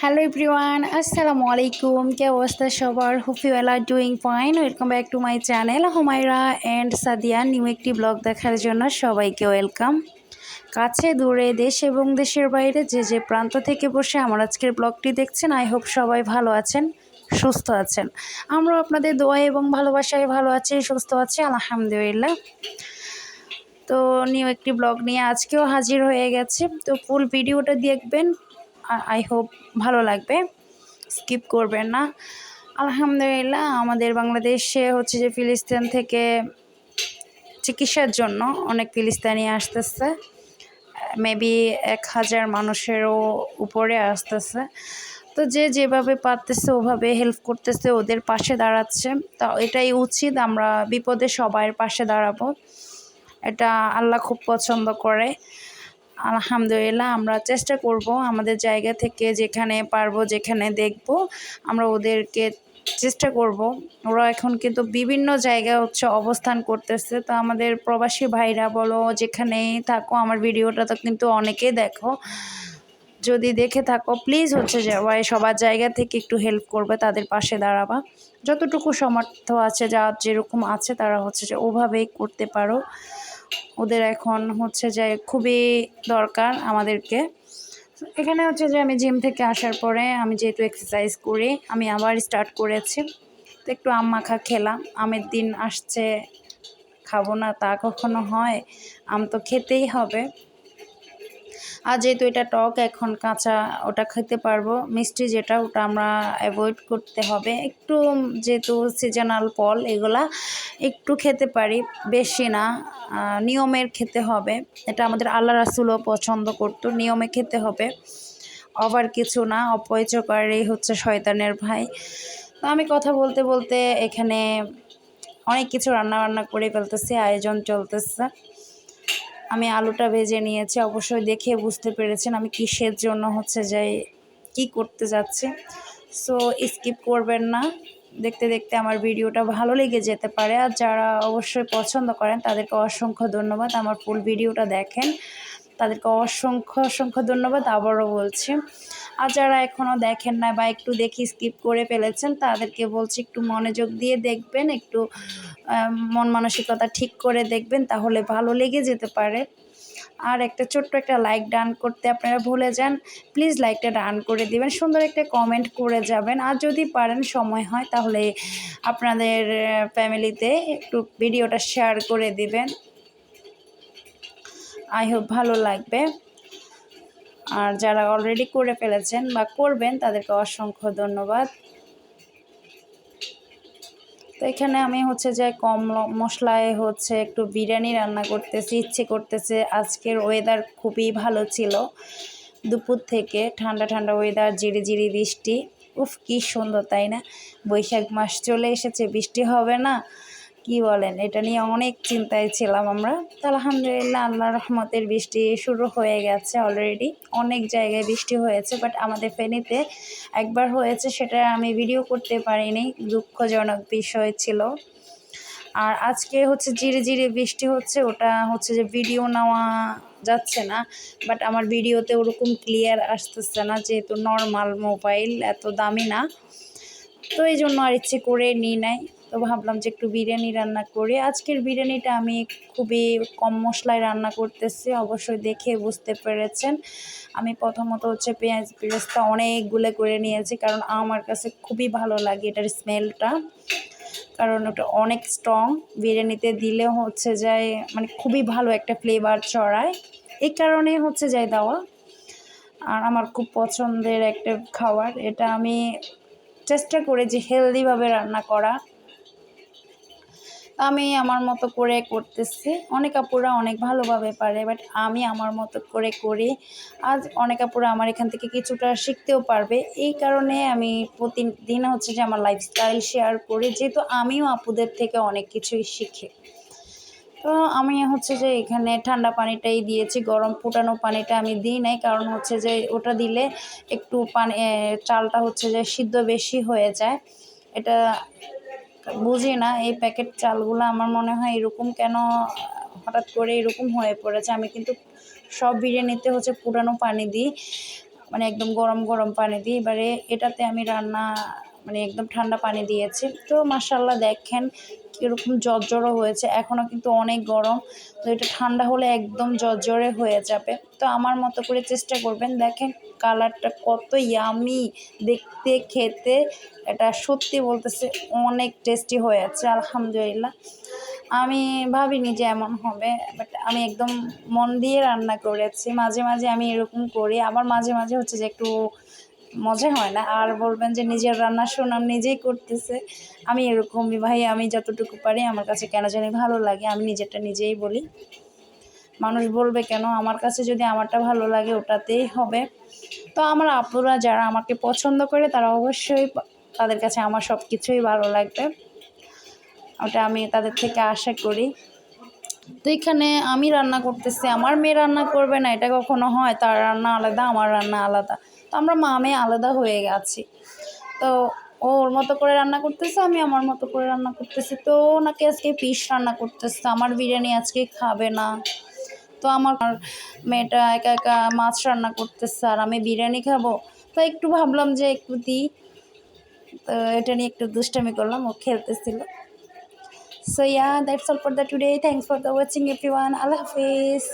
Hello everyone, আসসালামু আলাইকুম। কি অবস্থা সবার? Hope you all are doing fine. Welcome back to my channel Humaira and Sadia. New একটি ব্লগ দেখার জন্য সবাইকে ওয়েলকাম। কাছে দূরে দেশ এবং দেশের বাইরে যে প্রান্ত থেকে বসে আমার আজকের ব্লগটি দেখছেন, আই হোপ সবাই ভালো আছেন, সুস্থ আছেন। আমরা আপনাদের দোয়া এবং ভালোবাসায় ভালো আছি, সুস্থ আছি আলহামদুলিল্লাহ। তো নিউ একটি ব্লগ নিয়ে আজকেও হাজির হয়ে গেছে। তো ফুল ভিডিওটা দেখবেন, আই হোপ ভালো লাগবে, স্কিপ করবেন না। আলহামদুলিল্লাহ, আমাদের বাংলাদেশে হচ্ছে যে ফিলিস্তিন থেকে চিকিৎসার জন্য অনেক ফিলিস্তিনি আসতেছে, মেবি 1000 মানুষেরও উপরে আসতেছে। তো যে যেভাবে পারতেছে ওভাবে হেল্প করতেছে, ওদের পাশে দাঁড়াচ্ছে। তা এটাই উচিত, আমরা বিপদে সবার পাশে দাঁড়াবো, এটা আল্লাহ খুব পছন্দ করে। আলহামদুলিল্লাহ, আমরা চেষ্টা করব আমাদের জায়গা থেকে, যেখানে পারবো যেখানে দেখব আমরা ওদেরকে চেষ্টা করব। ওরা এখন কিন্তু বিভিন্ন জায়গায় হচ্ছে অবস্থান করতেছে। তো আমাদের প্রবাসী ভাইরা বলো, যেখানেই থাকো, আমার ভিডিওটা তো কিন্তু অনেকেই দেখো, যদি দেখে থাকো প্লিজ হচ্ছে যে সবার জায়গা থেকে একটু হেল্প করবে, তাদের পাশে দাঁড়াবা। যতটুকু সামর্থ্য আছে, যা যেরকম আছে তারা হচ্ছে যে ওভাবেই করতে পারো। ওদের এখন হচ্ছে যে খুবই দরকার আমাদেরকে। এখানে হচ্ছে যে আমি জিম থেকে আসার পরে আমি যেহেতু এক্সারসাইজ করি, আমি আবার স্টার্ট করেছি। তো একটু আম মাখা খেলাম। আমের দিন আসছে, খাবো না তা কখনো হয়? আম তো খেতেই হবে। আর যেহেতু এটা টক, এখন কাঁচা ওটা খেতে পারবো, মিষ্টি যেটা ওটা আমরা অ্যাভয়েড করতে হবে একটু, যেহেতু সিজনাল ফল এগুলা একটু খেতে পারি, বেশি না, নিয়মের খেতে হবে। এটা আমাদের আল্লাহ রাসূলও পছন্দ করতো, নিয়মে খেতে হবে, ওভার কিছু না। অপরিচয়কারী হচ্ছে শয়তানের ভাই। তো আমি কথা বলতে বলতে এখানে অনেক কিছু রান্না বান্না করে ফেলতেছি, আয়োজন চলতেছে। আমি আলুটা ভেজে নিয়েছি, অবশ্যই দেখে বুঝতে পেরেছেন আমি কিসের জন্য হচ্ছে যে কি করতে যাচ্ছি। সো স্কিপ করবেন না, দেখতে দেখতে আমার ভিডিওটা ভালো লেগে যেতে পারে। আর যারা অবশ্যই পছন্দ করেন তাদেরকে অসংখ্য ধন্যবাদ, আমার ফুল ভিডিওটা দেখেন, তাদেরকে অসংখ্য অসংখ্য ধন্যবাদ আবারও বলছি। আর যারা এখনও দেখেন না বা একটু দেখি স্কিপ করে ফেলেছেন, তাদেরকে বলছি একটু মনোযোগ দিয়ে দেখবেন, একটু মন মানসিকতা ঠিক করে দেখবেন, তাহলে ভালো লেগে যেতে পারে। আর একটা ছোট্ট একটা লাইক ডান করতে আপনারা ভুলে যান, প্লিজ লাইকটা ডান করে দিবেন, সুন্দর একটা কমেন্ট করে যাবেন। আর যদি পারেন, সময় হয়, তাহলে আপনাদের ফ্যামিলিতে একটু ভিডিওটা শেয়ার করে দিবেন, আই হোপ ভালো লাগবে। আর যারা অলরেডি করে ফেলেছেন বা করবেন, তাদেরকে অসংখ্য ধন্যবাদ। তো এখানে আমি হচ্ছে যে কম মশলায় হচ্ছে একটু বিরিয়ানি রান্না করতেছি, ইচ্ছে করতেছে। আজকের ওয়েদার খুবই ভালো ছিল, দুপুর থেকে ঠান্ডা ঠান্ডা ওয়েদার, ঝিরিঝিরি বৃষ্টি। উফ, কি সুন্দর তাই না? বৈশাখ মাস চলে এসেছে, বৃষ্টি হবে না? কি বলেন? এটা নিয়ে অনেক চিন্তায় ছিলাম আমরা। তো আলহামদুলিল্লাহ, আল্লাহর রহমতের বৃষ্টি শুরু হয়ে গেছে অলরেডি। অনেক জায়গায় বৃষ্টি হয়েছে, বাট আমাদের ফেনীতে একবার হয়েছে, সেটা আমি ভিডিও করতে পারিনি, দুঃখজনক বিষয় ছিল। আর আজকে হচ্ছে ঝিরিঝিরি বৃষ্টি হচ্ছে, ওটা হচ্ছে যে ভিডিও নেওয়া যাচ্ছে না, বাট আমার ভিডিওতে ওরকম ক্লিয়ার আসতেছে না, যেহেতু নর্মাল মোবাইল, এত দামি না। তো এই জন্য আর ইচ্ছে করে নিই নাই। তো ভাবলাম যে একটু বিরিয়ানি রান্না করি। আজকের বিরিয়ানিটা আমি খুবই কম মশলায় রান্না করতেছি, অবশ্যই দেখে বুঝতে পেরেছেন। আমি প্রথমত হচ্ছে পেঁয়াজ পেঁয়াজটা অনেকগুলো করে নিয়েছি, কারণ আমার কাছে খুবই ভালো লাগে এটার স্মেলটা, কারণ ওটা অনেক স্ট্রং, বিরিয়ানিতে দিলেও হচ্ছে যায় মানে খুবই ভালো একটা ফ্লেভার ছড়ায়, এই কারণে হচ্ছে যায় দেওয়া। আর আমার খুব পছন্দের একটা খাবার এটা, আমি চেষ্টা করি যে হেলদিভাবে রান্না করা। আমি আমার মতো করে করতেছি, অনেক আপুরা অনেক ভালোভাবে পারে, বাট আমি আমার মতো করে করি। আজ অনেক আপুরা আমার এখান থেকে কিছুটা শিখতেও পারবে, এই কারণে আমি প্রতিদিন হচ্ছে যে আমার লাইফস্টাইল শেয়ার করি, যেহেতু আমিও আপুদের থেকে অনেক কিছুই শিখি। তো আমি হচ্ছে যে এখানে ঠান্ডা পানিটাই দিয়েছি, গরম ফুটানো পানিটা আমি দিই নাই, কারণ হচ্ছে যে ওটা দিলে একটু পানি, চালটা হচ্ছে যে সিদ্ধ বেশি হয়ে যায়। এটা বুঝি না, এই প্যাকেট চালগুলো আমার মনে হয় এরকম কেন হঠাৎ করে এরকম হয়ে পড়েছে। আমি কিন্তু সব বিরিয়ানিতে হচ্ছে ফুটানো পানি দিই, মানে একদম গরম গরম পানি দিয়ে। এবারে এটাতে আমি রান্না মানে একদম ঠান্ডা পানি দিয়েছি। তো মাশাআল্লাহ দেখেন কীরকম জর্জরও হয়েছে, এখনও কিন্তু অনেক গরম। তো এটা ঠান্ডা হলে একদম জর্জরে হয়ে যাবে। তো আমার মতো করে চেষ্টা করবেন। দেখেন কালারটা কত ইয়ামি দেখতে, খেতে এটা সত্যি বলতেছে অনেক টেস্টি হয়েছে আলহামদুলিল্লাহ। আমি ভাবিনি যে এমন হবে, বাট আমি একদম মন দিয়ে রান্না করেছি। মাঝে মাঝে আমি এরকম করি, আবার মাঝে মাঝে হচ্ছে যে একটু মজা হয় না, আর বলবেন যে নিজের রান্নার সুনাম নিজেই করতেছে। আমি এরকমই ভাই, আমি যতটুকু পারি আমার কাছে কেন জানি ভালো লাগে, আমি নিজেরটা নিজেই বলি। মানুষ বলবে কেন, আমার কাছে যদি আমারটা ভালো লাগে ওটাতেই হবে। তো আমার আপুরা যারা আমাকে পছন্দ করে তারা অবশ্যই তাদের কাছে আমার সব কিছুই ভালো লাগবে, ওটা আমি তাদের থেকে আশা করি। তো এখানে আমি রান্না করতেছি, আমার মেয়ে রান্না করবে না এটা কখনো হয়? তার রান্না আলাদা, আমার রান্না আলাদা। তো আমরা মা মেয়ে আলাদা হয়ে গেছি। তো ও ওর মতো করে রান্না করতেছে, আমি আমার মতো করে রান্না করতেছি। তো ওনাকে আজকে ফিশ রান্না করতেছে, আমার বিরিয়ানি আজকে খাবে না। তো আমার মেয়েটা একা একা মাছ রান্না করতেছে আর আমি বিরিয়ানি খাবো। তো একটু ভাবলাম যে একটু দিই, তো এটা নিয়ে একটু দুষ্টামি করলাম, ও খেলতেছিল। So yeah, that's all for the today. Thanks for the watching everyone. Allah Hafiz.